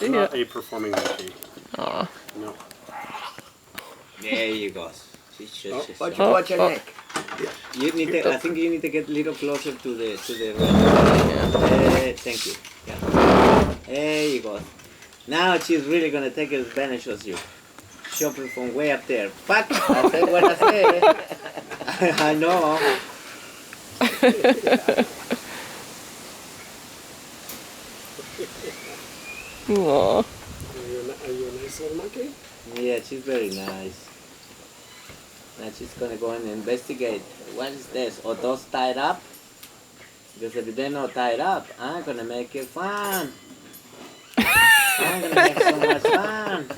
It's not a performing monkey. Aw. No. There you go. Watch your neck. You need to, I think you need to get a little closer to the thank you. Yeah. There you go. Now she's really gonna take advantage of you. Shopping from way up there. But I said what I said. I know. Aw. Are you a nice little monkey? Yeah, she's very nice. Now she's gonna go and investigate. What is this? Are those tied up? Because if they're not tied up, I'm gonna make it fun. I'm gonna make so much fun.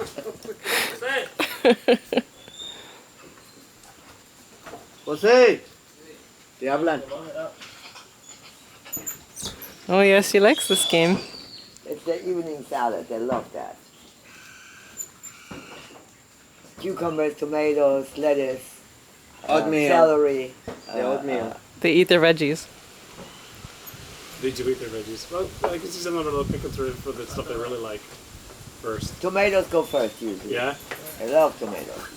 Jose, ¿te hablan? Oh yes, he likes this game. It's the evening salad. They love that. Cucumbers, tomatoes, lettuce, Oatmeal. celery. The oatmeal. They eat their veggies. They do eat their veggies. Well, I guess he's another little picking through for the stuff they really like first. Tomatoes go first usually. Yeah? I love tomatoes.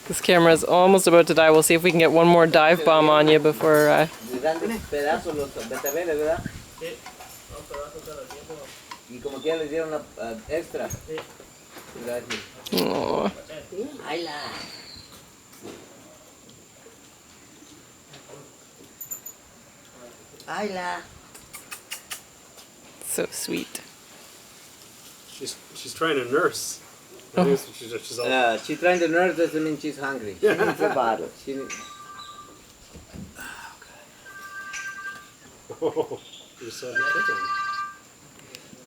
This camera is almost about to die. We'll see if we can get one more dive bomb on you before. Le dan pedazos los betabel, ¿verdad? Sí. Y como que ya les dieron una extra. Gracias. Aw. Isla. Isla. So sweet. She's trying to nurse. That is what she's all... She's trying to nurse doesn't mean she's hungry. She needs a bottle. She needs... Oh, you're so